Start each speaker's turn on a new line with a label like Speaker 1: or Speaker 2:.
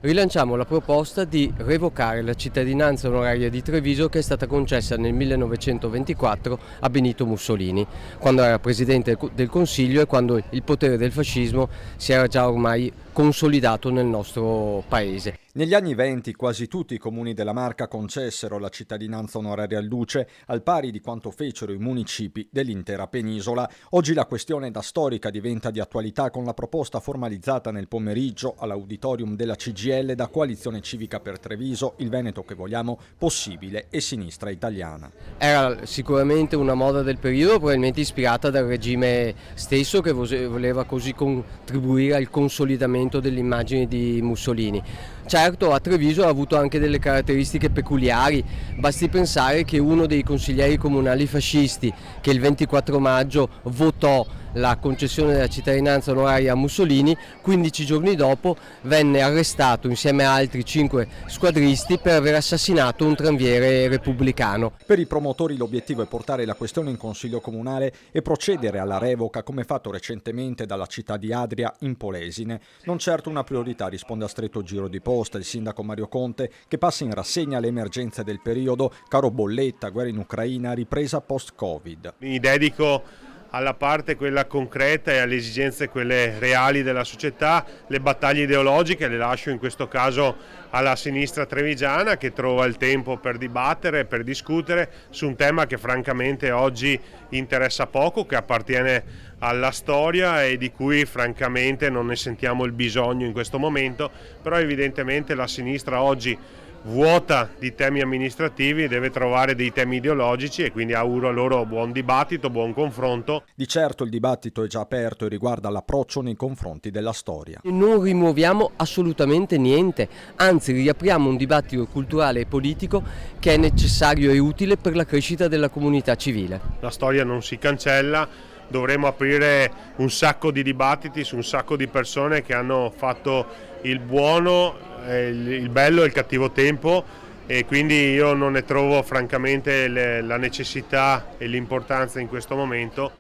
Speaker 1: Rilanciamo la proposta di revocare la cittadinanza onoraria di Treviso che è stata concessa nel 1924 a Benito Mussolini, quando era Presidente del Consiglio e quando il potere del fascismo si era già ormai consolidato nel nostro paese.
Speaker 2: Negli anni '20 quasi tutti i comuni della Marca concessero la cittadinanza onoraria al duce, al pari di quanto fecero i municipi dell'intera penisola. Oggi la questione da storica diventa di attualità con la proposta formalizzata nel pomeriggio all'auditorium della CGIL da Coalizione Civica per Treviso, il Veneto che vogliamo possibile e Sinistra Italiana.
Speaker 1: Era sicuramente una moda del periodo, probabilmente ispirata dal regime stesso che voleva così contribuire al consolidamento dell'immagine di Mussolini. Certo, a Treviso ha avuto anche delle caratteristiche peculiari, basti pensare che uno dei consiglieri comunali fascisti che il 24 maggio votò la concessione della cittadinanza onoraria a Mussolini, 15 giorni dopo venne arrestato insieme a altri 5 squadristi per aver assassinato un tranviere repubblicano.
Speaker 2: Per i promotori l'obiettivo è portare la questione in Consiglio Comunale e procedere alla revoca come fatto recentemente dalla città di Adria in Polesine. Non certo una priorità, risponde a stretto giro di posta il sindaco Mario Conte, che passa in rassegna le emergenze del periodo, caro bolletta, guerra in Ucraina, ripresa post-Covid.
Speaker 3: Mi dedico alla parte quella concreta e alle esigenze quelle reali della società. Le battaglie ideologiche le lascio in questo caso alla sinistra trevigiana, che trova il tempo per dibattere, per discutere su un tema che francamente oggi interessa poco, che appartiene alla storia e di cui francamente non ne sentiamo il bisogno in questo momento, però evidentemente la sinistra oggi vuota di temi amministrativi deve trovare dei temi ideologici e quindi auguro loro buon dibattito, buon confronto.
Speaker 2: Di certo il dibattito è già aperto e riguarda l'approccio nei confronti della storia.
Speaker 1: Non rimuoviamo assolutamente niente, anzi riapriamo un dibattito culturale e politico che è necessario e utile per la crescita della comunità civile.
Speaker 3: La storia non si cancella, dovremo aprire un sacco di dibattiti su un sacco di persone che hanno fatto il buono, il bello e il cattivo tempo, e quindi io non ne trovo francamente la necessità e l'importanza in questo momento.